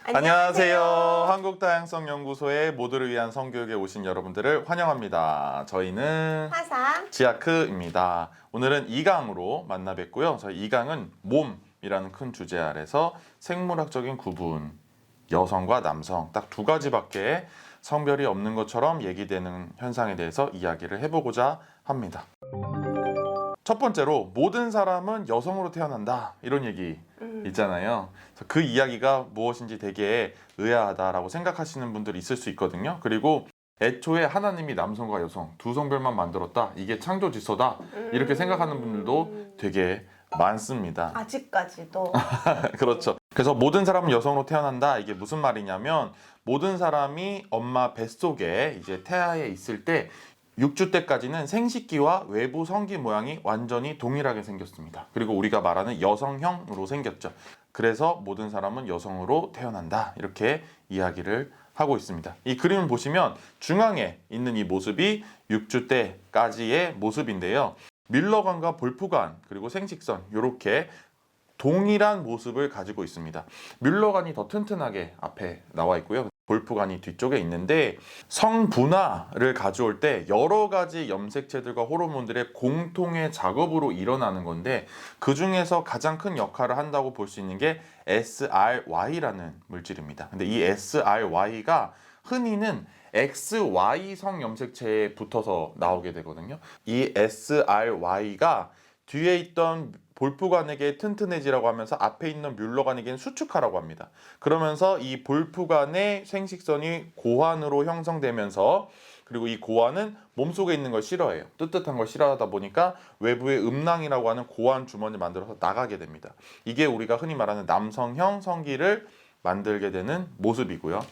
안녕하세요. 한국다양성연구소의 모두를 위한 성교육에 오신 여러분들을 환영합니다. 저희는 화상 지아크입니다. 오늘은 2강으로 만나 뵙고요. 저희 2강은 몸이라는 큰 주제 아래서 생물학적인 구분, 여성과 남성 딱 두 가지밖에 성별이 없는 것처럼 얘기되는 현상에 대해서 이야기를 해보고자 합니다. 첫 번째로 모든 사람은 여성으로 태어난다 이런 얘기 있잖아요. 그래서 그 이야기가 무엇인지 되게 의아하다라고 생각하시는 분들이 있을 수 있거든요. 그리고 애초에 하나님이 남성과 여성 두 성별만 만들었다, 이게 창조 질서다 이렇게 생각하는 분들도 되게 많습니다. 아직까지도 그렇죠. 그래서 모든 사람은 여성으로 태어난다, 이게 무슨 말이냐면 모든 사람이 엄마 뱃속에 이제 태아에 있을 때 6주 때까지는 생식기와 외부 성기 모양이 완전히 동일하게 생겼습니다. 그리고 우리가 말하는 여성형으로 생겼죠. 그래서 모든 사람은 여성으로 태어난다, 이렇게 이야기를 하고 있습니다. 이 그림을 보시면 중앙에 있는 이 모습이 6주 때까지의 모습인데요. 밀러관과 볼프관 그리고 생식선, 이렇게 동일한 모습을 가지고 있습니다. 뮬러관이 더 튼튼하게 앞에 나와 있고요. 볼프관이 뒤쪽에 있는데, 성분화를 가져올 때 여러 가지 염색체들과 호르몬들의 공통의 작업으로 일어나는 건데, 그 중에서 가장 큰 역할을 한다고 볼 수 있는 게 SRY라는 물질입니다. 근데 이 SRY가 흔히는 XY 성염색체에 붙어서 나오게 되거든요. 이 SRY가 뒤에 있던 볼프관에게 튼튼해지라고 하면서 앞에 있는 뮬러관에게는 수축하라고 합니다. 그러면서 이 볼프관의 생식선이 고환으로 형성되면서, 그리고 이 고환은 몸속에 있는 걸 싫어해요. 뜨뜻한 걸 싫어하다 보니까 외부에 음낭이라고 하는 고환 주머니를 만들어서 나가게 됩니다. 이게 우리가 흔히 말하는 남성형 성기를 만들게 되는 모습이고요.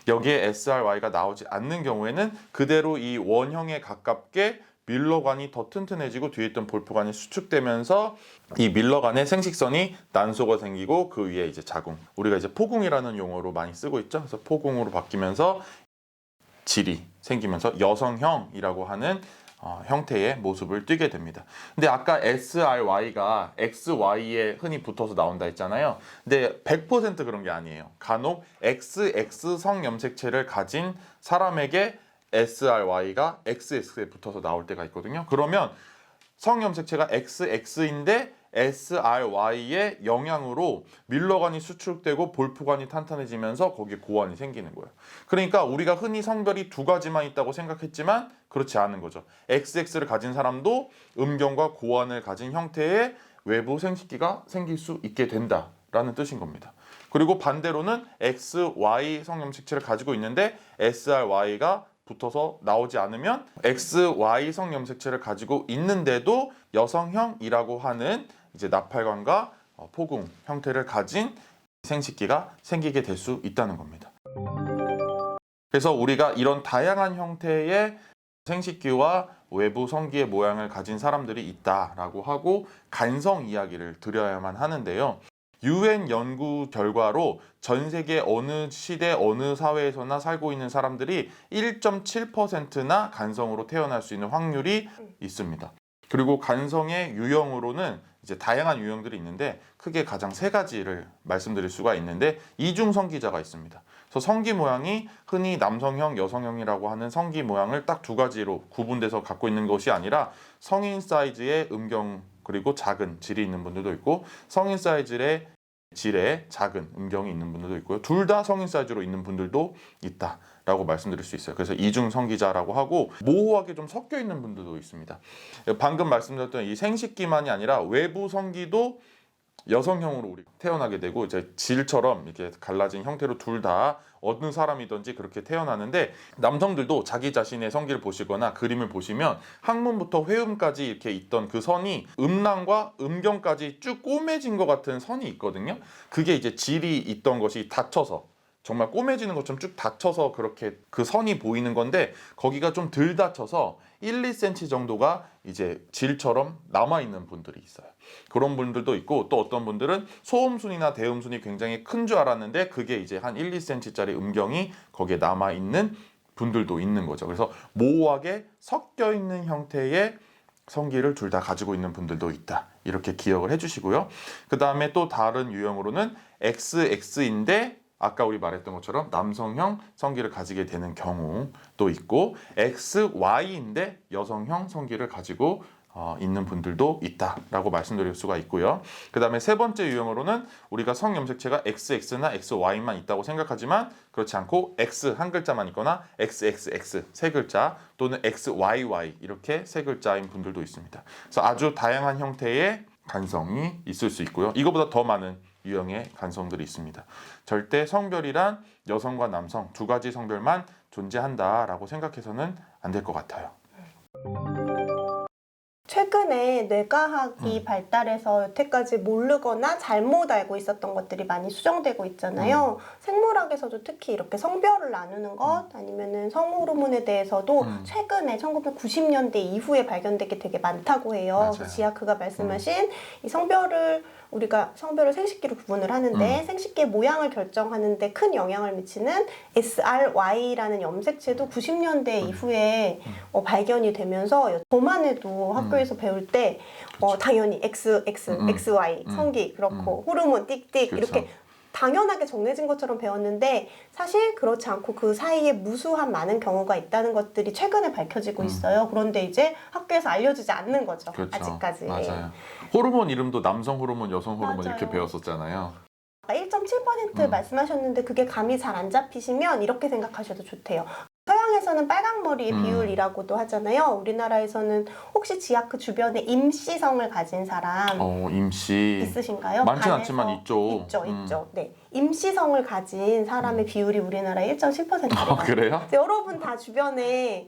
여기에 SRY가 나오지 않는 경우에는 그대로 이 원형에 가깝게 밀러관이 더 튼튼해지고 뒤에 있던 볼프관이 수축되면서 이 밀러관의 생식선이 난소가 생기고 그 위에 이제 자궁, 우리가 이제 포궁이라는 용어로 많이 쓰고 있죠. 그래서 포궁으로 바뀌면서 질이 생기면서 여성형이라고 하는 형태의 모습을 띠게 됩니다. 근데 아까 SRY가 XY에 흔히 붙어서 나온다 했잖아요. 근데 100% 그런 게 아니에요. 간혹 XX 성염색체를 가진 사람에게 SRY가 XX에 붙어서 나올 때가 있거든요. 그러면 성염색체가 XX인데 SRY의 영향으로 밀러관이 수축되고 볼프관이 탄탄해지면서 거기에 고환이 생기는 거예요. 그러니까 우리가 흔히 성별이 두 가지만 있다고 생각했지만 그렇지 않은 거죠. XX를 가진 사람도 음경과 고환을 가진 형태의 외부 생식기가 생길 수 있게 된다라는 뜻인 겁니다. 그리고 반대로는 XY 성염색체를 가지고 있는데 SRY가 붙어서 나오지 않으면 XY 성염색체를 가지고 있는데도 여성형이라고 하는 이제 나팔관과 포궁 형태를 가진 생식기가 생기게 될 수 있다는 겁니다. 그래서 우리가 이런 다양한 형태의 생식기와 외부 성기의 모양을 가진 사람들이 있다라고 하고 간성 이야기를 드려야만 하는데요. UN 연구 결과로 전 세계 어느 시대 어느 사회에서나 살고 있는 사람들이 1.7%나 간성으로 태어날 수 있는 확률이 있습니다. 그리고 간성의 유형으로는 이제 다양한 유형들이 있는데 크게 가장 세 가지를 말씀드릴 수가 있는데, 이중 성기자가 있습니다. 그래서 성기 모양이 흔히 남성형, 여성형이라고 하는 성기 모양을 딱 두 가지로 구분돼서 갖고 있는 것이 아니라 성인 사이즈의 음경 그리고 작은 질이 있는 분들도 있고, 성인 사이즈의 질에 작은 음경이 있는 분들도 있고요. 둘 다 성인 사이즈로 있는 분들도 있다라고 말씀드릴 수 있어요. 그래서 이중 성기자라고 하고, 모호하게 좀 섞여 있는 분들도 있습니다. 방금 말씀드렸던 이 생식기만이 아니라 외부 성기도 여성형으로 우리 태어나게 되고, 이제 질처럼 이렇게 갈라진 형태로 둘 다 어느 사람이든지 그렇게 태어나는데, 남성들도 자기 자신의 성기를 보시거나 그림을 보시면 항문부터 회음까지 이렇게 있던 그 선이 음낭과 음경까지 쭉 꼬매진 것 같은 선이 있거든요. 그게 이제 질이 있던 것이 닫혀서, 정말 꼬매지는 것처럼 쭉 닫혀서 그렇게 그 선이 보이는 건데, 거기가 좀 덜 닫혀서 1, 2cm 정도가 이제 질처럼 남아있는 분들이 있어요. 그런 분들도 있고, 또 어떤 분들은 소음순이나 대음순이 굉장히 큰 줄 알았는데 그게 이제 한 1, 2cm짜리 음경이 거기에 남아있는 분들도 있는 거죠. 그래서 모호하게 섞여 있는 형태의 성기를 둘 다 가지고 있는 분들도 있다, 이렇게 기억을 해주시고요. 그 다음에 또 다른 유형으로는 XX인데 아까 우리 말했던 것처럼 남성형 성기를 가지게 되는 경우도 있고 XY인데 여성형 성기를 가지고 있는 분들도 있다라고 말씀드릴 수가 있고요. 그 다음에 세 번째 유형으로는 우리가 성염색체가 XX나 XY만 있다고 생각하지만 그렇지 않고 X 한 글자만 있거나 XXX 세 글자 또는 XYY 이렇게 세 글자인 분들도 있습니다. 그래서 아주 다양한 형태의 간성이 있을 수 있고요. 이거보다 더 많은 유형의 간성들이 있습니다. 절대 성별이란 여성과 남성 두 가지 성별만 존재한다라고 생각해서는 안 될 것 같아요. 최근에 뇌과학이 발달해서 여태까지 모르거나 잘못 알고 있었던 것들이 많이 수정되고 있잖아요. 생물학에서도 특히 이렇게 성별을 나누는 것 아니면은 성호르몬에 대해서도 최근에 1990년대 이후에 발견된 게 되게 많다고 해요. 맞아요. 지아크가 말씀하신 이 우리가 성별을 생식기로 구분을 하는데 생식기의 모양을 결정하는데 큰 영향을 미치는 SRY라는 염색체도 90년대 이후에 발견이 되면서 저만 해도 학교에서 배울 때 당연히 XY 성기 그렇고 호르몬 띡띡 그렇죠. 이렇게 당연하게 정해진 것처럼 배웠는데 사실 그렇지 않고 그 사이에 무수한 많은 경우가 있다는 것들이 최근에 밝혀지고 있어요. 그런데 이제 학교에서 알려주지 않는 거죠. 그렇죠. 아직까지. 맞아요. 호르몬 이름도 남성 호르몬, 여성 호르몬 맞아요. 이렇게 배웠었잖아요. 1.7% 말씀하셨는데 그게 감이 잘 안 잡히시면 이렇게 생각하셔도 좋대요. 서양에서는 빨강머리의 비율이라고도 하잖아요. 우리나라에서는 혹시 지아크 주변에 임시성을 가진 사람 임시 있으신가요? 많진 반에서? 않지만 있죠. 있죠. 네. 임시성을 가진 사람의 비율이 우리나라 1.7%예요. 그래요? 여러분 다 주변에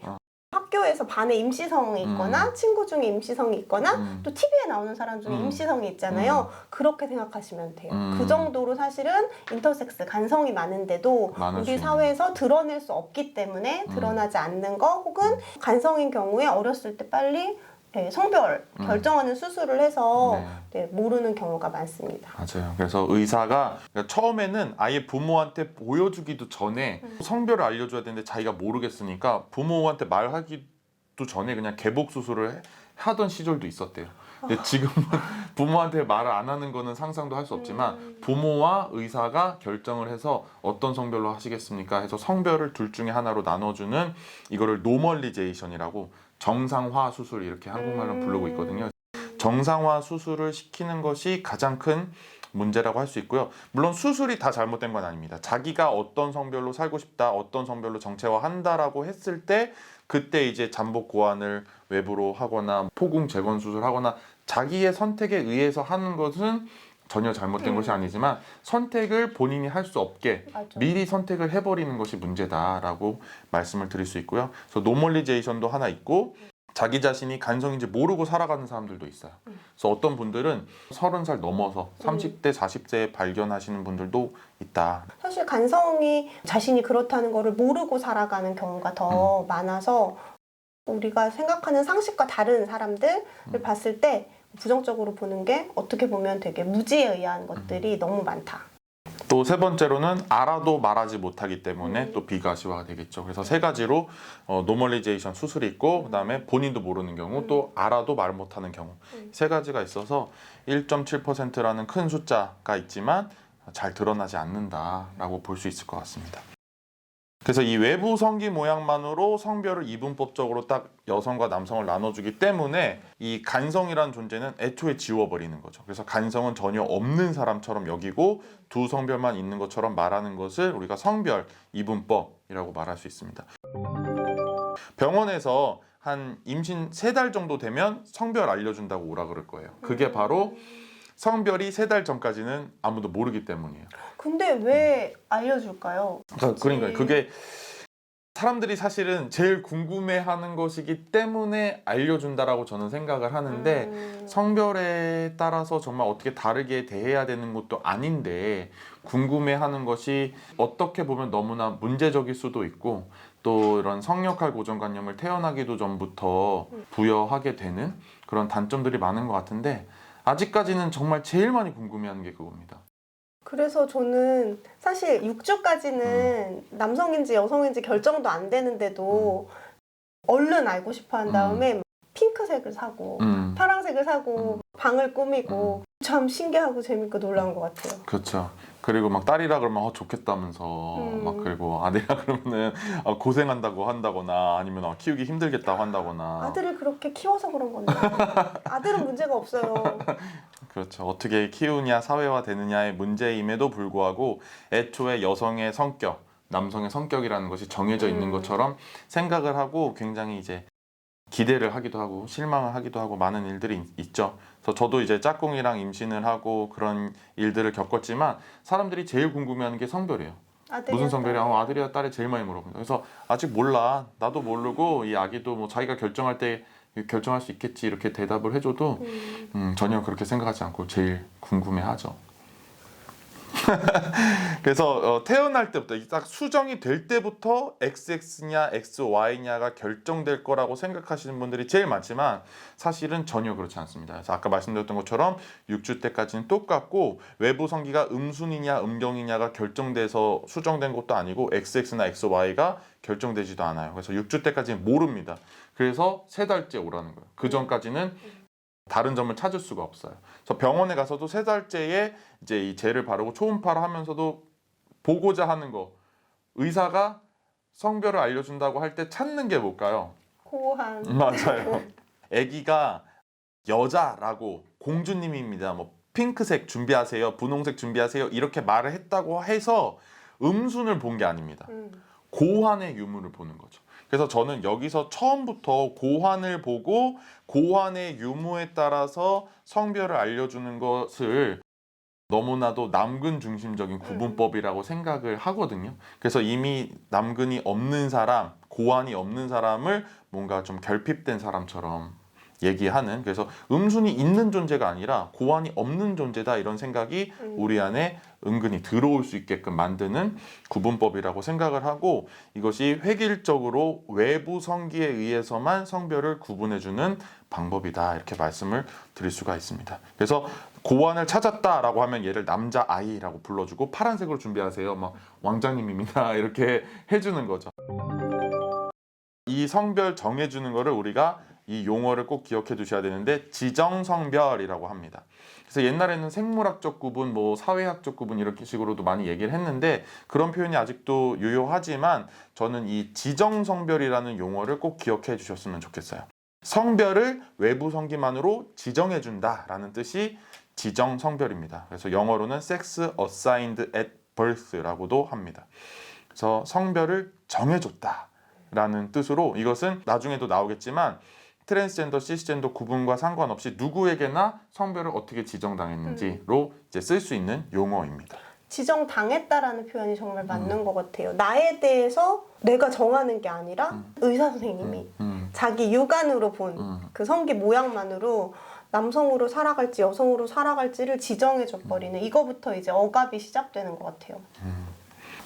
학교에서 반에 임시성이 있거나 친구 중에 임시성이 있거나 또 TV에 나오는 사람 중에 임시성이 있잖아요. 그렇게 생각하시면 돼요. 그 정도로 사실은 인터섹스, 간성이 많은데도 우리 사회에서 드러낼 수 없기 때문에 드러나지 않는 거 혹은 간성인 경우에 어렸을 때 빨리 성별 결정하는 수술을 해서 모르는 경우가 많습니다. 맞아요. 그래서 의사가 처음에는 아예 부모한테 보여주기도 전에 성별을 알려줘야 되는데 자기가 모르겠으니까 부모한테 말하기도 전에 그냥 개복 수술을 하던 시절도 있었대요. 근데 지금은 부모한테 말을 안 하는 거는 상상도 할 수 없지만 부모와 의사가 결정을 해서 어떤 성별로 하시겠습니까 해서 성별을 둘 중에 하나로 나눠주는 이거를 노멀리제이션이라고 정상화 수술 이렇게 한국말로 부르고 있거든요. 정상화 수술을 시키는 것이 가장 큰 문제라고 할 수 있고요. 물론 수술이 다 잘못된 건 아닙니다. 자기가 어떤 성별로 살고 싶다, 어떤 성별로 정체화한다라고 했을 때 그때 이제 잠복 고환을 외부로 하거나 포궁 재건 수술하거나 자기의 선택에 의해서 하는 것은 전혀 잘못된 것이 아니지만 선택을 본인이 할 수 없게 미리 선택을 해버리는 것이 문제다라고 말씀을 드릴 수 있고요. 그래서 노멀리제이션도 하나 있고 자기 자신이 간성인지 모르고 살아가는 사람들도 있어요. 그래서 어떤 분들은 30살 넘어서 30대, 40대에 발견하시는 분들도 있다. 사실 간성이 자신이 그렇다는 거를 모르고 살아가는 경우가 더 많아서 우리가 생각하는 상식과 다른 사람들을 봤을 때 부정적으로 보는 게 어떻게 보면 되게 무지에 의한 것들이 너무 많다. 또 세 번째로는 알아도 말하지 못하기 때문에 또 비가시화가 되겠죠. 그래서 세 가지로 노멀리제이션 수술이 있고 그다음에 본인도 모르는 경우 또 알아도 말 못하는 경우 세 가지가 있어서 1.7%라는 큰 숫자가 있지만 잘 드러나지 않는다라고 볼 수 있을 것 같습니다. 그래서 이 외부 성기 모양만으로 성별을 이분법적으로 딱 여성과 남성을 나눠주기 때문에 이 간성이라는 존재는 애초에 지워버리는 거죠. 그래서 간성은 전혀 없는 사람처럼 여기고 두 성별만 있는 것처럼 말하는 것을 우리가 성별 이분법이라고 말할 수 있습니다. 병원에서 한 임신 3달 정도 되면 성별 알려준다고 오라 그럴 거예요. 그게 바로 성별이 3달 전까지는 아무도 모르기 때문이에요. 근데 왜 알려줄까요? 그러니까 그게 사람들이 사실은 제일 궁금해하는 것이기 때문에 알려준다라고 저는 생각을 하는데 성별에 따라서 정말 어떻게 다르게 대해야 되는 것도 아닌데 궁금해하는 것이 어떻게 보면 너무나 문제적일 수도 있고 또 이런 성역할 고정관념을 태어나기도 전부터 부여하게 되는 그런 단점들이 많은 것 같은데 아직까지는 정말 제일 많이 궁금해하는 게 그겁니다. 그래서 저는 사실 6주까지는 남성인지 여성인지 결정도 안 되는데도 얼른 알고 싶어 한 다음에 핑크색을 사고 파란색을 사고 방을 꾸미고 참 신기하고 재밌고 놀라운 것 같아요. 그렇죠. 그리고 막 딸이라 그러면 좋겠다면서 막 그리고 아들이라 그러면은 고생한다고 한다거나 아니면 키우기 힘들겠다고 한다거나. 아들을 그렇게 키워서 그런 건데 아들은 문제가 없어요. 그렇죠. 어떻게 키우냐 사회화 되느냐의 문제임에도 불구하고 애초에 여성의 성격, 남성의 성격이라는 것이 정해져 있는 것처럼 생각을 하고 굉장히 이제 기대를 하기도 하고 실망을 하기도 하고 많은 일들이 있죠. 그래서 저도 이제 짝꿍이랑 임신을 하고 그런 일들을 겪었지만 사람들이 제일 궁금해하는 게 성별이에요. 무슨 성별이야? 아들이야 딸이 제일 많이 물어봅니다. 그래서 아직 몰라. 나도 모르고 이 아기도 뭐 자기가 결정할 때 결정할 수 있겠지 이렇게 대답을 해줘도 전혀 그렇게 생각하지 않고 제일 궁금해하죠. 그래서 태어날 때부터 딱 수정이 될 때부터 XX냐 XY냐가 결정될 거라고 생각하시는 분들이 제일 많지만 사실은 전혀 그렇지 않습니다. 그래서 아까 말씀드렸던 것처럼 6주 때까지는 똑같고 외부 성기가 음순이냐 음경이냐가 결정돼서 수정된 것도 아니고 XX나 XY가 결정되지도 않아요. 그래서 6주 때까지는 모릅니다. 그래서 3달째 오라는 거예요. 그 전까지는 다른 점을 찾을 수가 없어요. 그래서 병원에 가서도 3달째에 이제 이 젤을 바르고 초음파를 하면서도 보고자 하는 거, 의사가 성별을 알려준다고 할 때 찾는 게 뭘까요? 고한. 맞아요. 아기가 여자라고 공주님입니다. 뭐 핑크색 준비하세요, 분홍색 준비하세요 이렇게 말을 했다고 해서 음순을 본 게 아닙니다. 고환의 유무를 보는 거죠. 그래서 저는 여기서 처음부터 고환을 보고 고환의 유무에 따라서 성별을 알려주는 것을 너무나도 남근 중심적인 구분법이라고 생각을 하거든요. 그래서 이미 남근이 없는 사람, 고환이 없는 사람을 뭔가 좀 결핍된 사람처럼 얘기하는, 그래서 음순이 있는 존재가 아니라 고환이 없는 존재다 이런 생각이 우리 안에 은근히 들어올 수 있게끔 만드는 구분법이라고 생각을 하고, 이것이 획일적으로 외부 성기에 의해서만 성별을 구분해주는 방법이다 이렇게 말씀을 드릴 수가 있습니다. 그래서 고환을 찾았다라고 하면 얘를 남자 아이라고 불러주고 파란색으로 준비하세요, 막 왕자님입니다 이렇게 해주는 거죠. 이 성별 정해주는 거를 우리가 이 용어를 꼭 기억해 두셔야 되는데 지정성별이라고 합니다. 그래서 옛날에는 생물학적 구분, 뭐 사회학적 구분 이렇게 식으로도 많이 얘기를 했는데 그런 표현이 아직도 유효하지만 저는 이 지정성별이라는 용어를 꼭 기억해 주셨으면 좋겠어요. 성별을 외부 성기만으로 지정해 준다라는 뜻이 지정성별입니다. 그래서 영어로는 sex assigned at birth라고도 합니다. 그래서 성별을 정해줬다 라는 뜻으로, 이것은 나중에도 나오겠지만 트랜스젠더, 시스젠더 구분과 상관없이 누구에게나 성별을 어떻게 지정당했는지로 이제 쓸 수 있는 용어입니다. 지정당했다라는 표현이 정말 맞는 것 같아요. 나에 대해서 내가 정하는 게 아니라 의사 선생님이 자기 육안으로 본 그 성기 모양만으로 남성으로 살아갈지 여성으로 살아갈지를 지정해줘 버리는, 이거부터 이제 억압이 시작되는 것 같아요.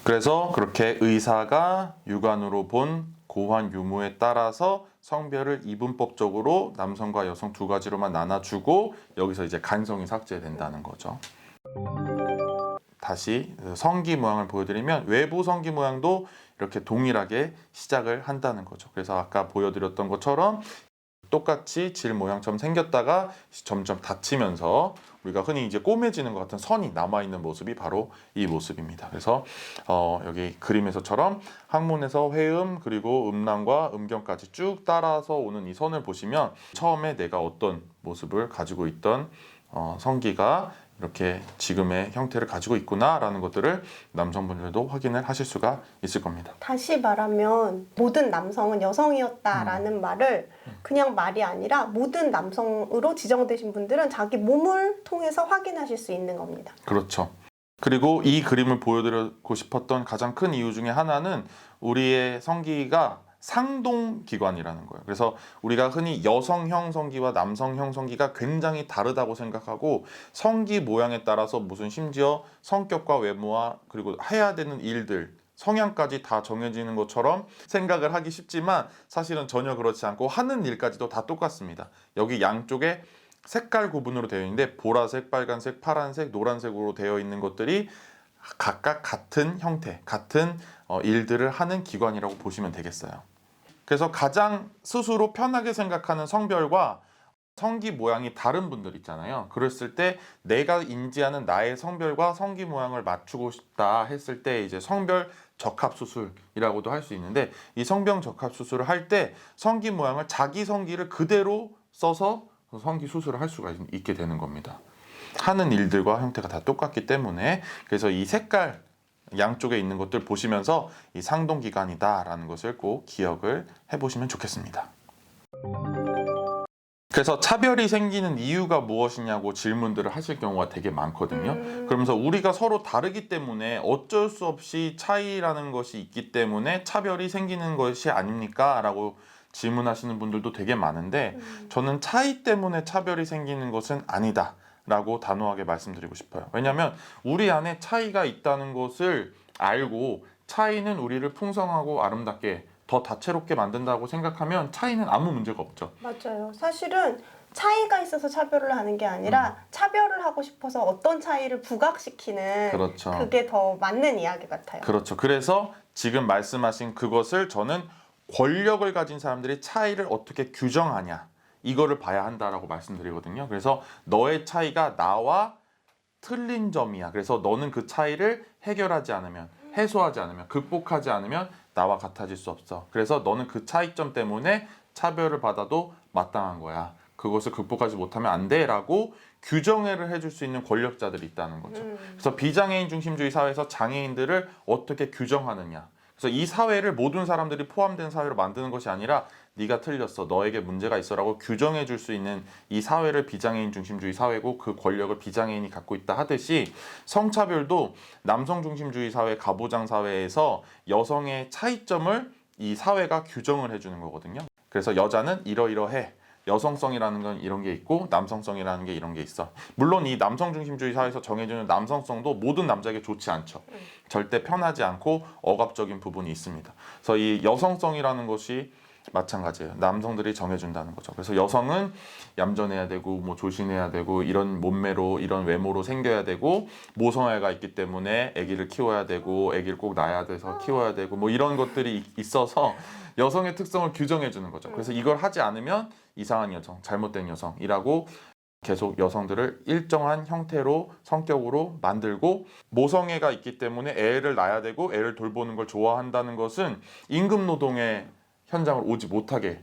그래서 그렇게 의사가 육안으로 본 고환 유무에 따라서 성별을 이분법적으로 남성과 여성 두 가지로만 나눠주고 여기서 이제 간성이 삭제된다는 거죠. 다시 성기 모양을 보여드리면 외부 성기 모양도 이렇게 동일하게 시작을 한다는 거죠. 그래서 아까 보여드렸던 것처럼 똑같이 질 모양처럼 생겼다가 점점 닫히면서 우리가 흔히 이제 꼬매지는 것 같은 선이 남아있는 모습이 바로 이 모습입니다. 그래서 여기 그림에서처럼 항문에서 회음 그리고 음란과 음경까지 쭉 따라서 오는 이 선을 보시면 처음에 내가 어떤 모습을 가지고 있던 성기가 이렇게 지금의 형태를 가지고 있구나라는 것들을 남성분들도 확인을 하실 수가 있을 겁니다. 다시 말하면 모든 남성은 여성이었다라는 말을 그냥 말이 아니라 모든 남성으로 지정되신 분들은 자기 몸을 통해서 확인하실 수 있는 겁니다. 그렇죠. 그리고 이 그림을 보여드리고 싶었던 가장 큰 이유 중에 하나는 우리의 성기가 상동기관이라는 거예요. 그래서 우리가 흔히 여성형 성기와 남성형 성기가 굉장히 다르다고 생각하고 성기 모양에 따라서 무슨 심지어 성격과 외모와 그리고 해야 되는 일들, 성향까지 다 정해지는 것처럼 생각을 하기 쉽지만 사실은 전혀 그렇지 않고 하는 일까지도 다 똑같습니다. 여기 양쪽에 색깔 구분으로 되어 있는데 보라색, 빨간색, 파란색, 노란색으로 되어 있는 것들이 각각 같은 형태, 같은 일들을 하는 기관이라고 보시면 되겠어요. 그래서 가장 스스로 편하게 생각하는 성별과 성기 모양이 다른 분들 있잖아요. 그랬을 때 내가 인지하는 나의 성별과 성기 모양을 맞추고 싶다 했을 때 이제 성별 적합 수술이라고도 할 수 있는데, 이 성병 적합 수술을 할 때 성기 모양을 자기 성기를 그대로 써서 성기 수술을 할 수가 있게 되는 겁니다. 하는 일들과 형태가 다 똑같기 때문에. 그래서 이 색깔 양쪽에 있는 것들 보시면서 이 상동기관이다라는 것을 꼭 기억을 해보시면 좋겠습니다. 그래서 차별이 생기는 이유가 무엇이냐고 질문들을 하실 경우가 되게 많거든요. 그러면서 우리가 서로 다르기 때문에 어쩔 수 없이 차이라는 것이 있기 때문에 차별이 생기는 것이 아닙니까? 라고 질문하시는 분들도 되게 많은데, 저는 차이 때문에 차별이 생기는 것은 아니다 라고 단호하게 말씀드리고 싶어요. 왜냐하면 우리 안에 차이가 있다는 것을 알고 차이는 우리를 풍성하고 아름답게 더 다채롭게 만든다고 생각하면 차이는 아무 문제가 없죠. 맞아요. 사실은 차이가 있어서 차별을 하는 게 아니라 차별을 하고 싶어서 어떤 차이를 부각시키는, 그렇죠. 그게 더 맞는 이야기 같아요. 그렇죠. 그래서 지금 말씀하신 그것을 저는 권력을 가진 사람들이 차이를 어떻게 규정하냐, 이거를 봐야 한다라고 말씀드리거든요. 그래서 너의 차이가 나와 틀린 점이야. 그래서 너는 그 차이를 해결하지 않으면, 해소하지 않으면, 극복하지 않으면 나와 같아질 수 없어. 그래서 너는 그 차이점 때문에 차별을 받아도 마땅한 거야. 그것을 극복하지 못하면 안 돼 라고 규정을 해줄 수 있는 권력자들이 있다는 거죠. 그래서 비장애인 중심주의 사회에서 장애인들을 어떻게 규정하느냐. 그래서 이 사회를 모든 사람들이 포함된 사회로 만드는 것이 아니라 네가 틀렸어, 너에게 문제가 있어 라고 규정해 줄 수 있는 이 사회를 비장애인 중심주의 사회고, 그 권력을 비장애인이 갖고 있다 하듯이 성차별도 남성 중심주의 사회, 가부장 사회에서 여성의 차이점을 이 사회가 규정을 해주는 거거든요. 그래서 여자는 이러이러해, 여성성이라는 건 이런 게 있고 남성성이라는 게 이런 게 있어. 물론 이 남성 중심주의 사회에서 정해주는 남성성도 모든 남자에게 좋지 않죠. 절대 편하지 않고 억압적인 부분이 있습니다. 그래서 이 여성성이라는 것이 마찬가지예요. 남성들이 정해준다는 거죠. 그래서 여성은 얌전해야 되고 뭐 조신해야 되고 이런 몸매로, 이런 외모로 생겨야 되고, 모성애가 있기 때문에 아기를 키워야 되고, 아기를 꼭 낳아야 돼서 키워야 되고, 뭐 이런 것들이 있어서 여성의 특성을 규정해 주는 거죠. 그래서 이걸 하지 않으면 이상한 여성, 잘못된 여성이라고 계속 여성들을 일정한 형태로, 성격으로 만들고, 모성애가 있기 때문에 애를 낳아야 되고 애를 돌보는 걸 좋아한다는 것은 임금 노동의 현장을 오지 못하게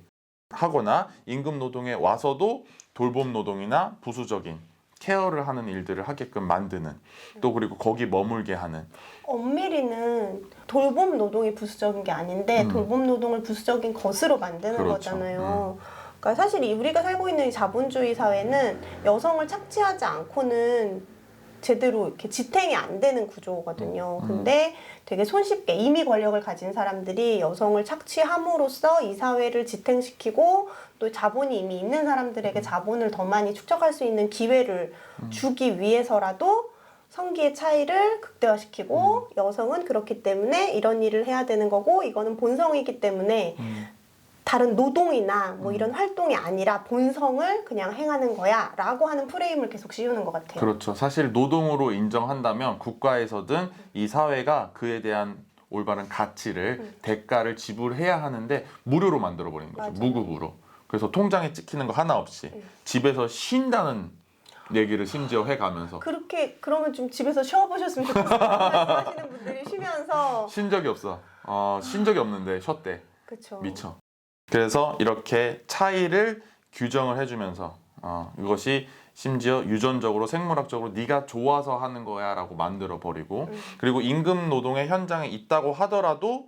하거나, 임금 노동에 와서도 돌봄 노동이나 부수적인 케어를 하는 일들을 하게끔 만드는, 또 그리고 거기 머물게 하는. 엄밀히는 돌봄 노동이 부수적인 게 아닌데 돌봄 노동을 부수적인 것으로 만드는 그렇죠. 거잖아요. 그러니까 사실 우리가 살고 있는 이 자본주의 사회는 여성을 착취하지 않고는 제대로 이렇게 지탱이 안 되는 구조거든요. 근데 되게 손쉽게 이미 권력을 가진 사람들이 여성을 착취함으로써 이 사회를 지탱시키고, 또 자본이 이미 있는 사람들에게 자본을 더 많이 축적할 수 있는 기회를 주기 위해서라도 성기의 차이를 극대화시키고, 여성은 그렇기 때문에 이런 일을 해야 되는 거고, 이거는 본성이기 때문에 다른 노동이나 뭐 이런 활동이 아니라 본성을 그냥 행하는 거야 라고 하는 프레임을 계속 씌우는 것 같아요. 그렇죠. 사실 노동으로 인정한다면 국가에서든 이 사회가 그에 대한 올바른 가치를, 대가를 지불해야 하는데 무료로 만들어버리는 거죠. 맞아요. 무급으로. 그래서 통장에 찍히는 거 하나 없이 집에서 쉰다는 얘기를 심지어 해가면서. 그러면 좀 집에서 쉬어보셨으면 좋겠어요. 말씀하시는 분들이 쉬면서. 쉰 적이 없어. 쉰 적이 없는데 쉬었대. 그쵸. 미쳐. 그래서 이렇게 차이를 규정을 해주면서 이것이 심지어 유전적으로, 생물학적으로 네가 좋아서 하는 거야 라고 만들어 버리고, 그리고 임금 노동의 현장에 있다고 하더라도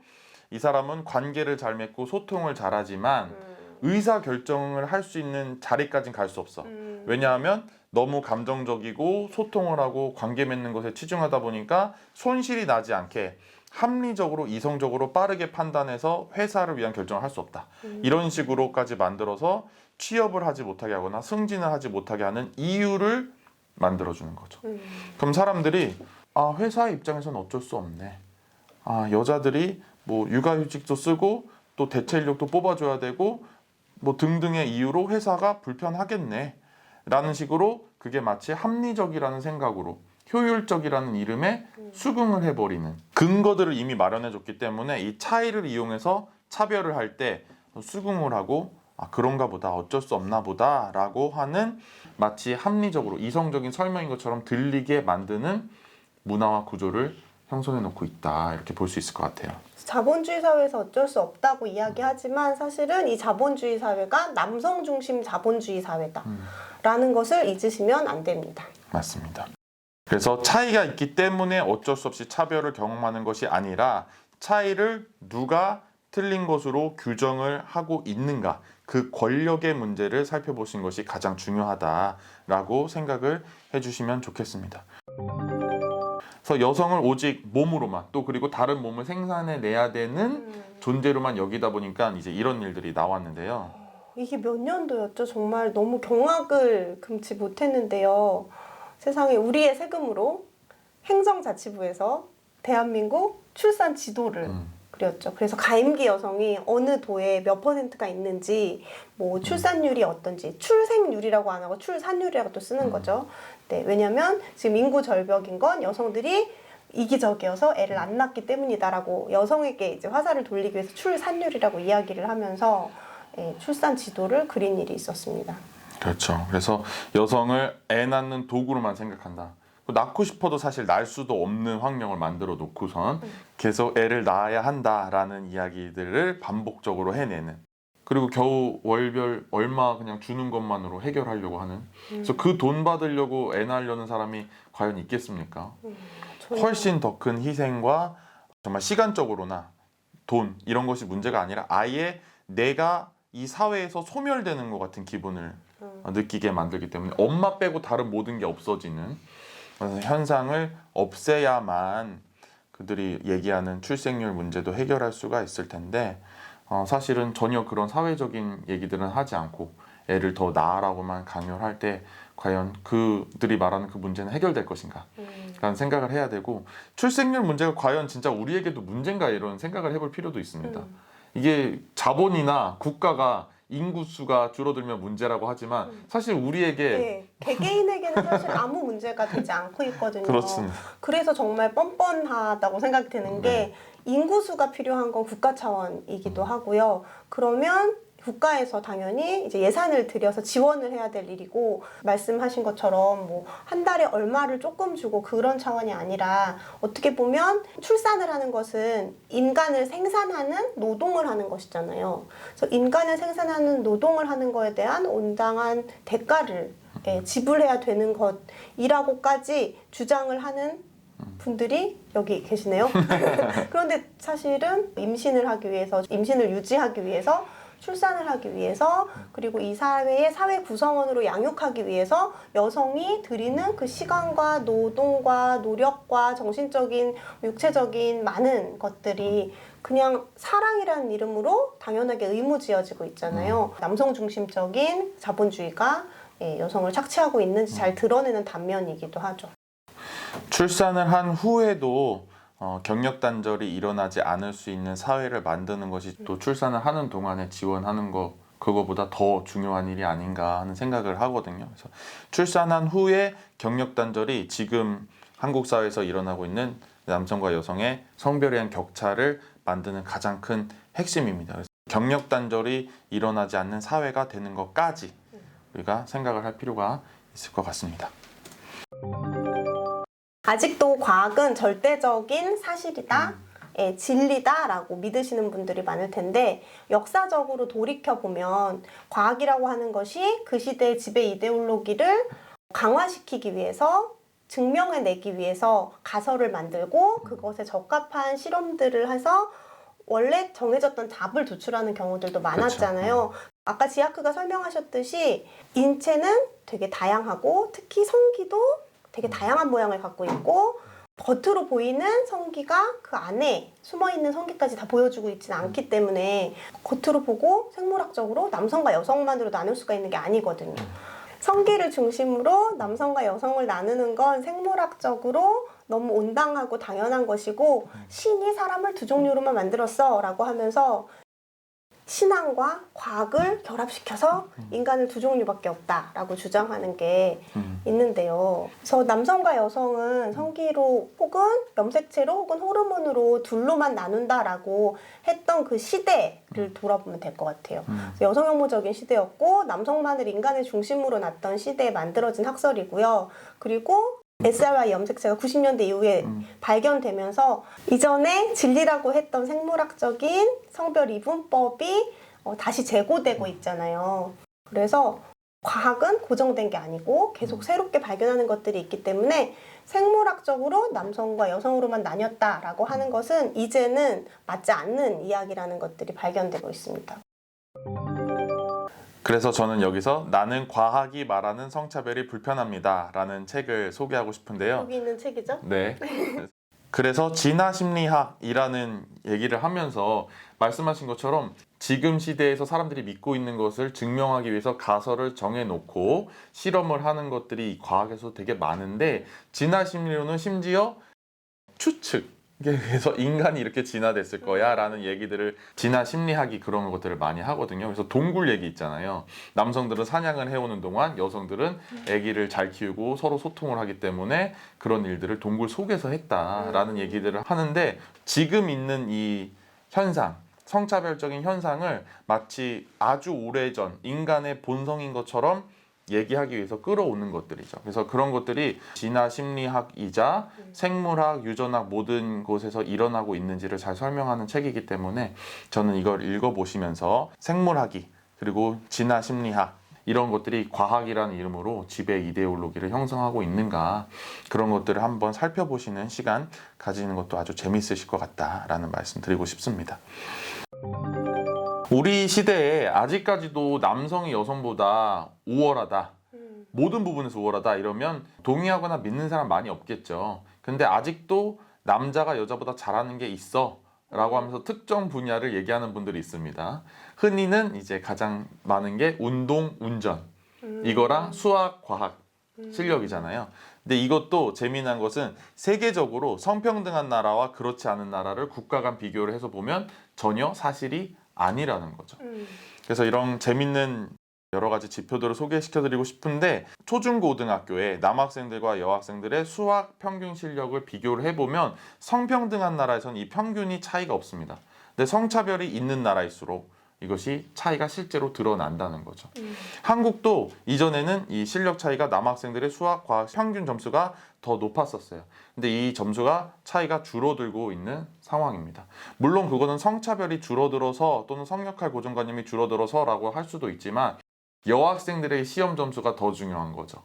이 사람은 관계를 잘 맺고 소통을 잘하지만 의사 결정을 할 수 있는 자리까지는 갈 수 없어. 왜냐하면 너무 감정적이고 소통을 하고 관계 맺는 것에 치중하다 보니까 손실이 나지 않게 합리적으로, 이성적으로 빠르게 판단해서 회사를 위한 결정을 할 수 없다. 이런 식으로까지 만들어서 취업을 하지 못하게 하거나 승진을 하지 못하게 하는 이유를 만들어주는 거죠. 그럼 사람들이 회사 입장에서는 어쩔 수 없네. 여자들이 뭐 육아휴직도 쓰고 또 대체 인력도 뽑아줘야 되고 뭐 등등의 이유로 회사가 불편하겠네 라는 식으로, 그게 마치 합리적이라는 생각으로 효율적이라는 이름에 수긍을 해버리는 근거들을 이미 마련해줬기 때문에 이 차이를 이용해서 차별을 할 때 수긍을 하고 아, 그런가 보다, 어쩔 수 없나 보다 라고 하는 마치 합리적으로 이성적인 설명인 것처럼 들리게 만드는 문화와 구조를 형성해 놓고 있다, 이렇게 볼 수 있을 것 같아요. 자본주의 사회에서 어쩔 수 없다고 이야기하지만 사실은 이 자본주의 사회가 남성 중심 자본주의 사회다라는 것을 잊으시면 안 됩니다. 맞습니다. 그래서 차이가 있기 때문에 어쩔 수 없이 차별을 경험하는 것이 아니라 차이를 누가 틀린 것으로 규정을 하고 있는가, 그 권력의 문제를 살펴보신 것이 가장 중요하다라고 생각을 해주시면 좋겠습니다. 그래서 여성을 오직 몸으로만, 또 그리고 다른 몸을 생산해내야 되는 존재로만 여기다 보니까 이제 이런 일들이 나왔는데요. 이게 몇 년도였죠? 정말 너무 경악을 금치 못했는데요. 세상에 우리의 세금으로 행정자치부에서 대한민국 출산 지도를 그렸죠. 그래서 가임기 여성이 어느 도에 몇 %가 있는지, 뭐 출산율이 어떤지, 출생률이라고 안 하고 출산율이라고 또 쓰는 거죠. 네, 왜냐면 지금 인구 절벽인 건 여성들이 이기적이어서 애를 안 낳기 때문이다라고 여성에게 이제 화살을 돌리기 위해서 출산율이라고 이야기를 하면서 출산 지도를 그린 일이 있었습니다. 그렇죠. 그래서 여성을 애 낳는 도구로만 생각한다. 낳고 싶어도 사실 낳을 수도 없는 환경을 만들어 놓고선 계속 애를 낳아야 한다라는 이야기들을 반복적으로 해내는, 그리고 겨우 월별 얼마 그냥 주는 것만으로 해결하려고 하는, 그래서 그 돈 받으려고 애 낳으려는 사람이 과연 있겠습니까? 훨씬 더 큰 희생과 정말 시간적으로나 돈 이런 것이 문제가 아니라 아예 내가 이 사회에서 소멸되는 것 같은 기분을 느끼게 만들기 때문에 엄마 빼고 다른 모든 게 없어지는 현상을 없애야만 그들이 얘기하는 출생률 문제도 해결할 수가 있을 텐데, 사실은 전혀 그런 사회적인 얘기들은 하지 않고 애를 더 낳으라고만 강요를 할 때 과연 그들이 말하는 그 문제는 해결될 것인가 라는 생각을 해야 되고, 출생률 문제가 과연 진짜 우리에게도 문제인가 이런 생각을 해볼 필요도 있습니다. 이게 자본이나 국가가 인구수가 줄어들면 문제라고 하지만 사실 우리에게 네, 개개인에게는 사실 아무 문제가 되지 않고 있거든요. 그렇습니다. 그래서 정말 뻔뻔하다고 생각이 드는 게 인구수가 필요한 건 국가 차원이기도 하고요. 그러면 국가에서 당연히 이제 예산을 들여서 지원을 해야 될 일이고, 말씀하신 것처럼 뭐 한 달에 얼마를 조금 주고 그런 차원이 아니라, 어떻게 보면 출산을 하는 것은 인간을 생산하는 노동을 하는 것이잖아요. 그래서 인간을 생산하는 노동을 하는 거에 대한 온당한 대가를 지불해야 되는 것이라고까지 주장을 하는 분들이 여기 계시네요. 그런데 사실은 임신을 하기 위해서, 임신을 유지하기 위해서, 출산을 하기 위해서, 그리고 이 사회의 사회 구성원으로 양육하기 위해서 여성이 들이는 그 시간과 노동과 노력과 정신적인, 육체적인 많은 것들이 그냥 사랑이라는 이름으로 당연하게 의무지어지고 있잖아요. 남성 중심적인 자본주의가 여성을 착취하고 있는지 잘 드러내는 단면이기도 하죠. 출산을 한 후에도 경력 단절이 일어나지 않을 수 있는 사회를 만드는 것이 또 출산을 하는 동안에 지원하는 거, 그거보다 더 중요한 일이 아닌가 하는 생각을 하거든요. 그래서 출산한 후에 경력 단절이 지금 한국 사회에서 일어나고 있는 남성과 여성의 성별에 대한 격차를 만드는 가장 큰 핵심입니다. 그래서 경력 단절이 일어나지 않는 사회가 되는 것까지 우리가 생각을 할 필요가 있을 것 같습니다. 아직도 과학은 절대적인 사실이다, 진리다라고 믿으시는 분들이 많을 텐데, 역사적으로 돌이켜보면 과학이라고 하는 것이 그 시대의 지배 이데올로기를 강화시키기 위해서, 증명해내기 위해서 가설을 만들고 그것에 적합한 실험들을 해서 원래 정해졌던 답을 도출하는 경우들도 많았잖아요. 그렇죠. 아까 지아크가 설명하셨듯이 인체는 되게 다양하고, 특히 성기도 되게 다양한 모양을 갖고 있고, 겉으로 보이는 성기가 그 안에 숨어있는 성기까지 다 보여주고 있지는 않기 때문에 겉으로 보고 생물학적으로 남성과 여성만으로 나눌 수가 있는 게 아니거든요. 성기를 중심으로 남성과 여성을 나누는 건 생물학적으로 너무 온당하고 당연한 것이고, 신이 사람을 두 종류로만 만들었어 라고 하면서 신앙과 과학을 결합시켜서 인간은 두 종류밖에 없다라고 주장하는 게 있는데요. 그래서 남성과 여성은 성기로 혹은 염색체로 혹은 호르몬으로 둘로만 나눈다라고 했던 그 시대를 돌아보면 될 것 같아요. 그래서 여성 혐오적인 시대였고 남성만을 인간의 중심으로 놨던 시대에 만들어진 학설이고요. 그리고 SRY 염색체가 90년대 이후에 발견되면서 이전에 진리라고 했던 생물학적인 성별 이분법이 다시 재고되고 있잖아요. 그래서 과학은 고정된 게 아니고 계속 새롭게 발견하는 것들이 있기 때문에 생물학적으로 남성과 여성으로만 나뉘었다라고 하는 것은 이제는 맞지 않는 이야기라는 것들이 발견되고 있습니다. 그래서 저는 여기서 나는 과학이 말하는 성차별이 불편합니다 라는 책을 소개하고 싶은데요. 여기 있는 책이죠? 네. 그래서 진화심리학이라는 얘기를 하면서 말씀하신 것처럼 지금 시대에서 사람들이 믿고 있는 것을 증명하기 위해서 가설을 정해놓고 실험을 하는 것들이 과학에서 되게 많은데 진화심리론은 심지어 추측 그래서 인간이 이렇게 진화됐을 거야 라는 얘기들을 진화심리학이 그런 것들을 많이 하거든요. 그래서 동굴 얘기 있잖아요. 남성들은 사냥을 해오는 동안 여성들은 아기를 잘 키우고 서로 소통을 하기 때문에 그런 일들을 동굴 속에서 했다라는 얘기들을 하는데 지금 있는 이 현상 성차별적인 현상을 마치 아주 오래전 인간의 본성인 것처럼 얘기하기 위해서 끌어오는 것들이죠. 그래서 그런 것들이 진화 심리학이자 생물학, 유전학 모든 곳에서 일어나고 있는지를 잘 설명하는 책이기 때문에 저는 이걸 읽어보시면서 생물학이 그리고 진화 심리학 이런 것들이 과학이라는 이름으로 지배 이데올로기를 형성하고 있는가 그런 것들을 한번 살펴보시는 시간 가지는 것도 아주 재밌으실 것 같다라는 말씀 드리고 싶습니다. 우리 시대에 아직까지도 남성이 여성보다 우월하다 모든 부분에서 우월하다 이러면 동의하거나 믿는 사람 많이 없겠죠. 근데 아직도 남자가 여자보다 잘하는 게 있어 라고 하면서 특정 분야를 얘기하는 분들이 있습니다. 흔히는 이제 가장 많은 게 운동, 운전 이거랑 수학, 과학 실력이잖아요. 근데 이것도 재미난 것은 세계적으로 성평등한 나라와 그렇지 않은 나라를 국가 간 비교를 해서 보면 전혀 사실이 아니라는 거죠. 그래서 이런 재밌는 여러 가지 지표들을 소개시켜드리고 싶은데 초중고등학교에 남학생들과 여학생들의 수학 평균 실력을 비교를 해보면 성평등한 나라에서는 이 평균이 차이가 없습니다. 근데 성차별이 있는 나라일수록 이것이 차이가 실제로 드러난다는 거죠. 한국도 이전에는 이 실력 차이가 남학생들의 수학, 과학 평균 점수가 더 높았었어요. 근데 이 점수가 차이가 줄어들고 있는 상황입니다. 물론 그거는 성차별이 줄어들어서 또는 성역할 고정관념이 줄어들어서라고 할 수도 있지만 여학생들의 시험 점수가 더 중요한 거죠.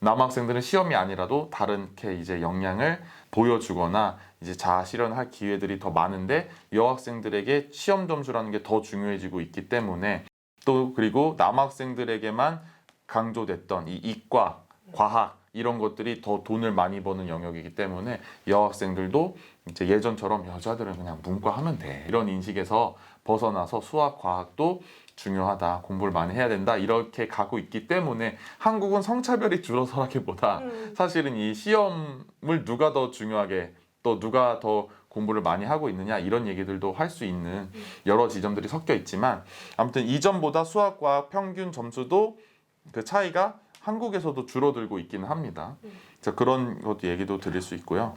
남학생들은 시험이 아니라도 다른게 이제 역량을 보여주거나 이제 자아 실현할 기회들이 더 많은데 여학생들에게 시험 점수라는 게 더 중요해지고 있기 때문에 또 그리고 남학생들에게만 강조됐던 이 이과, 과학 이런 것들이 더 돈을 많이 버는 영역이기 때문에 여학생들도 이제 예전처럼 여자들은 그냥 문과 하면 돼 이런 인식에서 벗어나서 수학, 과학도 중요하다, 공부를 많이 해야 된다 이렇게 가고 있기 때문에 한국은 성차별이 줄어서라기보다 사실은 이 시험을 누가 더 중요하게 또 누가 더 공부를 많이 하고 있느냐 이런 얘기들도 할 수 있는 여러 지점들이 섞여 있지만 아무튼 이전보다 수학, 과학 평균 점수도 그 차이가 한국에서도 줄어들고 있기는 합니다. 그래서 그런 것도 얘기도 드릴 수 있고요.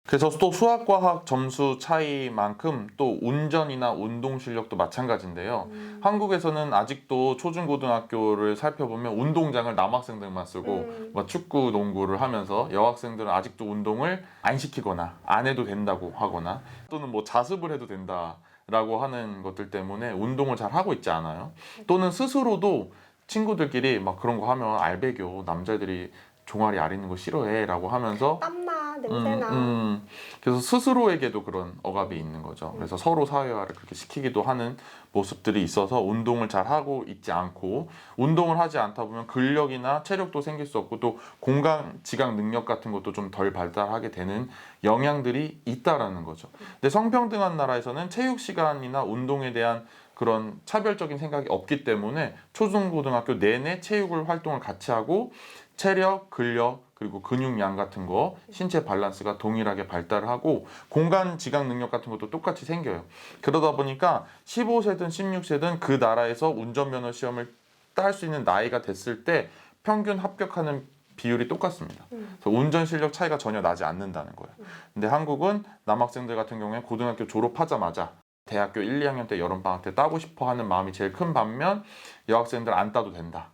그래서 또 수학과학 점수 차이만큼 또 운전이나 운동 실력도 마찬가지인데요. 한국에서는 아직도 초중고등학교를 살펴보면 운동장을 남학생들만 쓰고 뭐 축구, 농구를 하면서 여학생들은 아직도 운동을 안 시키거나 안 해도 된다고 하거나 또는 뭐 자습을 해도 된다라고 하는 것들 때문에 운동을 잘 하고 있지 않아요. 또는 스스로도 친구들끼리 막 그런 거 하면 알배교 남자들이 종아리 아리는 거 싫어해 라고 하면서 땀나, 냄새나. 그래서 스스로에게도 그런 억압이 있는 거죠. 그래서 서로 사회화를 그렇게 시키기도 하는 모습들이 있어서 운동을 잘 하고 있지 않고 운동을 하지 않다 보면 근력이나 체력도 생길 수 없고 또 공감, 지각 능력 같은 것도 좀 덜 발달하게 되는 영향들이 있다라는 거죠. 근데 성평등한 나라에서는 체육 시간이나 운동에 대한 그런 차별적인 생각이 없기 때문에 초중고등학교 내내 체육을 활동을 같이 하고 체력, 근력, 그리고 근육량 같은 거, 신체 밸런스가 동일하게 발달을 하고 공간 지각 능력 같은 것도 똑같이 생겨요. 그러다 보니까 15세든 16세든 그 나라에서 운전면허 시험을 딸 수 있는 나이가 됐을 때 평균 합격하는 비율이 똑같습니다. 그래서 운전 실력 차이가 전혀 나지 않는다는 거예요. 근데 한국은 남학생들 같은 경우에 고등학교 졸업하자마자 대학교 1, 2학년 때 여름방학 때 따고 싶어 하는 마음이 제일 큰 반면 여학생들 안 따도 된다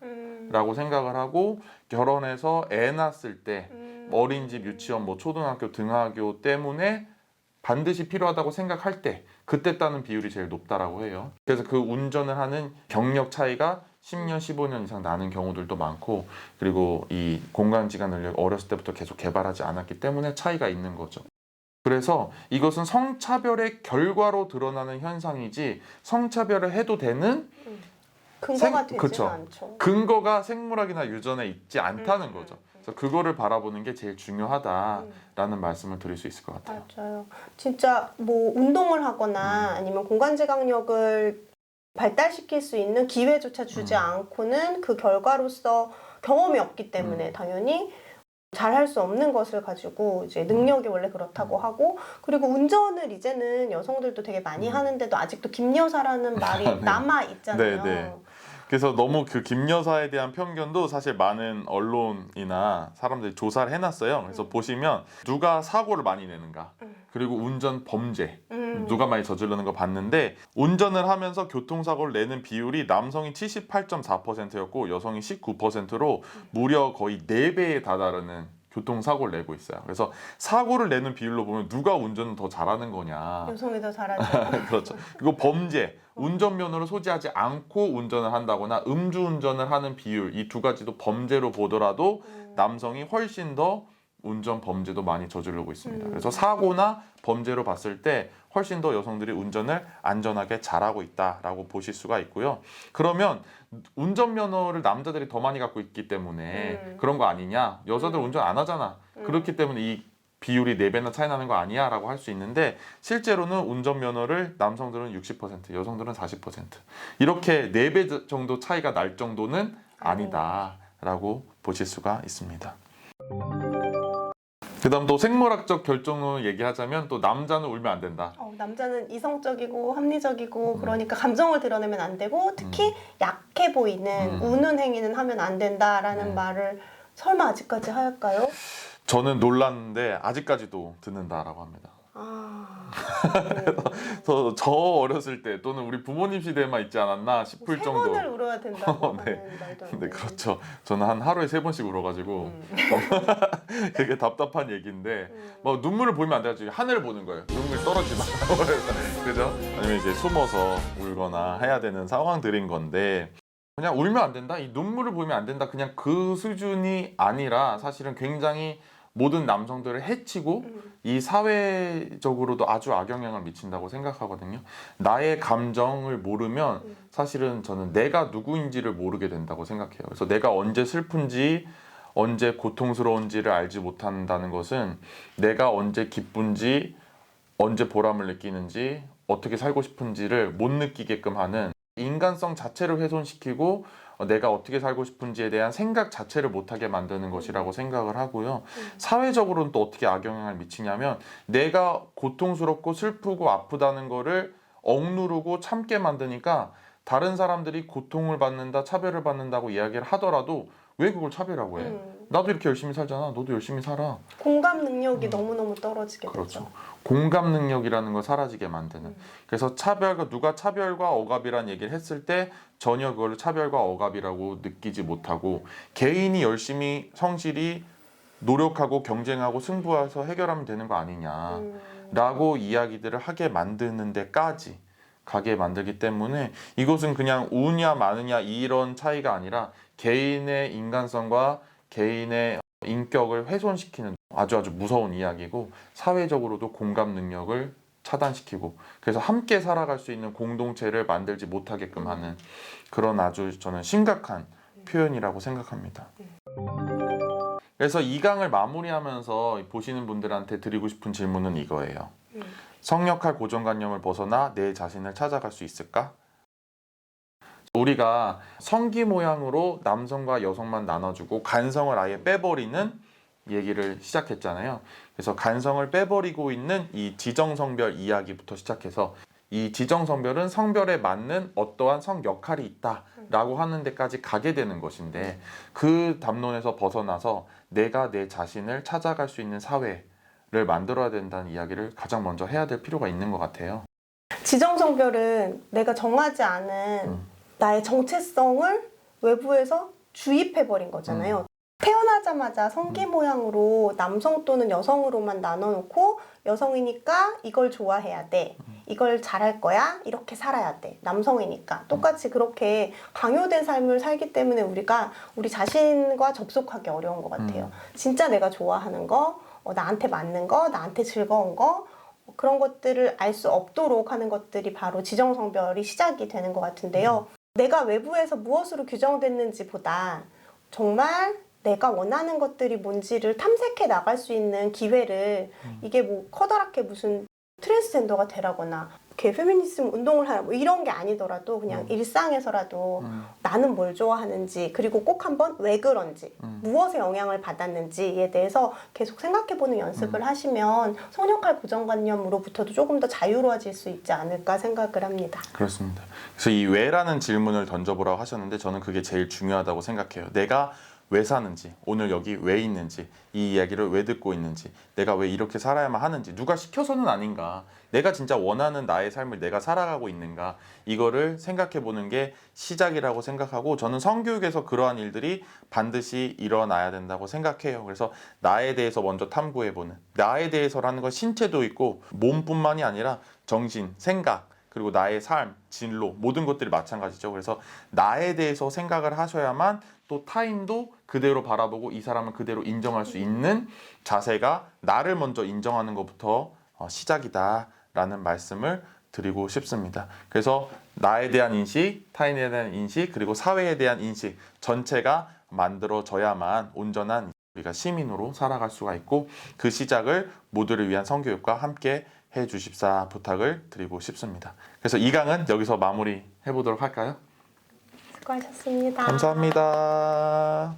라고 생각을 하고 결혼해서 애 낳았을 때 어린이집, 유치원, 뭐 초등학교, 등하교 때문에 반드시 필요하다고 생각할 때 그때 따는 비율이 제일 높다라고 해요. 그래서 그 운전을 하는 경력 차이가 10년, 15년 이상 나는 경우들도 많고 그리고 이 공간지각 능력 어렸을 때부터 계속 개발하지 않았기 때문에 차이가 있는 거죠. 그래서 이것은 성차별의 결과로 드러나는 현상이지 성차별을 해도 되는 근거가 되지는 그쵸. 않죠. 근거가 생물학이나 유전에 있지 않다는 거죠. 그래서 그거를 바라보는 게 제일 중요하다라는 말씀을 드릴 수 있을 것 같아요. 맞아요. 진짜 뭐 운동을 하거나 아니면 공간지각력을 발달시킬 수 있는 기회조차 주지 않고는 그 결과로서 경험이 없기 때문에 당연히 잘할 수 없는 것을 가지고 이제 능력이 원래 그렇다고 하고 그리고 운전을 이제는 여성들도 되게 많이 하는데도 아직도 김여사라는 말이 네. 남아 있잖아요. 네. 그래서 너무 그 김여사에 대한 편견도 사실 많은 언론이나 사람들이 조사를 해놨어요. 그래서 보시면 누가 사고를 많이 내는가 그리고 운전 범죄 누가 많이 저지르는 거 봤는데 운전을 하면서 교통사고를 내는 비율이 남성이 78.4%였고 여성이 19%로 무려 거의 4배에 다다르는 교통사고를 내고 있어요. 그래서 사고를 내는 비율로 보면 누가 운전을 더 잘하는 거냐. 여성이 더 잘하죠. 그렇죠. 그리고 범죄, 운전면허를 소지하지 않고 운전을 한다거나 음주운전을 하는 비율 이 두 가지도 범죄로 보더라도 남성이 훨씬 더 운전 범죄도 많이 저지르고 있습니다. 그래서 사고나 범죄로 봤을 때 훨씬 더 여성들이 운전을 안전하게 잘하고 있다라고 보실 수가 있고요. 그러면 운전면허를 남자들이 더 많이 갖고 있기 때문에 그런 거 아니냐? 여자들 운전 안 하잖아. 그렇기 때문에 이 비율이 4배나 차이 나는 거 아니야? 라고 할 수 있는데 실제로는 운전면허를 남성들은 60%, 여성들은 40% 이렇게 4배 정도 차이가 날 정도는 아니다라고 보실 수가 있습니다. 그 다음 또 생물학적 결정을 얘기하자면 또 남자는 울면 안 된다. 남자는 이성적이고 합리적이고 그러니까 감정을 드러내면 안 되고 특히 약해 보이는 우는 행위는 하면 안 된다라는 말을 설마 아직까지 할까요? 저는 놀랐는데 아직까지도 듣는다라고 합니다. 그래서 저 어렸을 때 또는 우리 부모님 시대에만 있지 않았나 싶을 정도. 3번을 울어야 된다고 네. 하는 말도 안 네, 되고. 그렇죠. 저는 한 하루에 3번씩 울어가지고 되게 답답한 얘기인데 뭐 눈물을 보이면 안 돼가지고 하늘을 보는 거예요. 눈물 떨어지지 마. 그죠? 아니면 이제 숨어서 울거나 해야 되는 상황들인 건데 그냥 울면 안 된다. 이 눈물을 보이면 안 된다. 그냥 그 수준이 아니라 사실은 굉장히 모든 남성들을 해치고 이 사회적으로도 아주 악영향을 미친다고 생각하거든요. 나의 감정을 모르면 사실은 저는 내가 누구인지를 모르게 된다고 생각해요. 그래서 내가 언제 슬픈지 언제 고통스러운지를 알지 못한다는 것은 내가 언제 기쁜지 언제 보람을 느끼는지 어떻게 살고 싶은지를 못 느끼게끔 하는 인간성 자체를 훼손시키고 내가 어떻게 살고 싶은지에 대한 생각 자체를 못하게 만드는 것이라고 생각을 하고요. 사회적으로는 또 어떻게 악영향을 미치냐면 내가 고통스럽고 슬프고 아프다는 거를 억누르고 참게 만드니까 다른 사람들이 고통을 받는다, 차별을 받는다고 이야기를 하더라도 왜 그걸 차별하고 해? 나도 이렇게 열심히 살잖아. 너도 열심히 살아. 공감 능력이 너무너무 떨어지게 그렇죠. 되죠. 공감 능력이라는 걸 사라지게 만드는. 그래서 차별과 누가 차별과 억압이란 얘기를 했을 때 전혀 그걸 차별과 억압이라고 느끼지 못하고 개인이 열심히 성실히 노력하고 경쟁하고 승부해서 해결하면 되는 거 아니냐라고 이야기들을 하게 만드는 데까지 가게 만들기 때문에 이것은 그냥 우냐 마느냐 이런 차이가 아니라 개인의 인간성과 개인의 인격을 훼손시키는 아주 무서운 이야기고 사회적으로도 공감 능력을 차단시키고 그래서 함께 살아갈 수 있는 공동체를 만들지 못하게끔 하는 그런 아주 저는 심각한 표현이라고 생각합니다. 그래서 이 강을 마무리하면서 보시는 분들한테 드리고 싶은 질문은 이거예요. 성역할 고정관념을 벗어나 내 자신을 찾아갈 수 있을까? 우리가 성기 모양으로 남성과 여성만 나눠주고 간성을 아예 빼버리는 얘기를 시작했잖아요. 그래서 간성을 빼버리고 있는 이 지정성별 이야기부터 시작해서 이 지정성별은 성별에 맞는 어떠한 성 역할이 있다라고 하는 데까지 가게 되는 것인데 그 담론에서 벗어나서 내가 내 자신을 찾아갈 수 있는 사회를 만들어야 된다는 이야기를 가장 먼저 해야 될 필요가 있는 것 같아요. 지정성별은 내가 정하지 않은 나의 정체성을 외부에서 주입해버린 거잖아요. 태어나자마자 성기 모양으로 남성 또는 여성으로만 나눠놓고 여성이니까 이걸 좋아해야 돼. 이걸 잘할 거야. 이렇게 살아야 돼. 남성이니까. 똑같이 그렇게 강요된 삶을 살기 때문에 우리가 우리 자신과 접속하기 어려운 것 같아요. 진짜 내가 좋아하는 거, 나한테 맞는 거, 나한테 즐거운 거, 그런 것들을 알 수 없도록 하는 것들이 바로 지정성별이 시작이 되는 것 같은데요. 내가 외부에서 무엇으로 규정됐는지 보다 정말 내가 원하는 것들이 뭔지를 탐색해 나갈 수 있는 기회를 이게 뭐 커다랗게 무슨 트랜스젠더가 되라거나 이렇게 페미니즘 운동을 하라 뭐 이런 게 아니더라도 그냥 일상에서라도 나는 뭘 좋아하는지 그리고 꼭 한번 왜 그런지 무엇에 영향을 받았는지에 대해서 계속 생각해보는 연습을 하시면 성역할 고정관념으로부터도 조금 더 자유로워질 수 있지 않을까 생각을 합니다. 그렇습니다. 그래서 이 왜라는 질문을 던져보라고 하셨는데 저는 그게 제일 중요하다고 생각해요. 내가 왜 사는지, 오늘 여기 왜 있는지, 이 이야기를 왜 듣고 있는지, 내가 왜 이렇게 살아야만 하는지, 누가 시켜서는 아닌가, 내가 진짜 원하는 나의 삶을 내가 살아가고 있는가, 이거를 생각해 보는 게 시작이라고 생각하고 저는 성교육에서 그러한 일들이 반드시 일어나야 된다고 생각해요. 그래서 나에 대해서 먼저 탐구해 보는, 나에 대해서라는 건 신체도 있고 몸뿐만이 아니라 정신, 생각, 그리고 나의 삶, 진로 모든 것들이 마찬가지죠. 그래서 나에 대해서 생각을 하셔야만 또 타인도 그대로 바라보고 이 사람을 그대로 인정할 수 있는 자세가 나를 먼저 인정하는 것부터 시작이다라는 말씀을 드리고 싶습니다. 그래서 나에 대한 인식, 타인에 대한 인식, 그리고 사회에 대한 인식 전체가 만들어져야만 온전한 우리가 시민으로 살아갈 수가 있고 그 시작을 모두를 위한 성교육과 함께 해주십사 부탁을 드리고 싶습니다. 그래서 이 강은 여기서 마무리 해보도록 할까요? 수고하셨습니다. 감사합니다.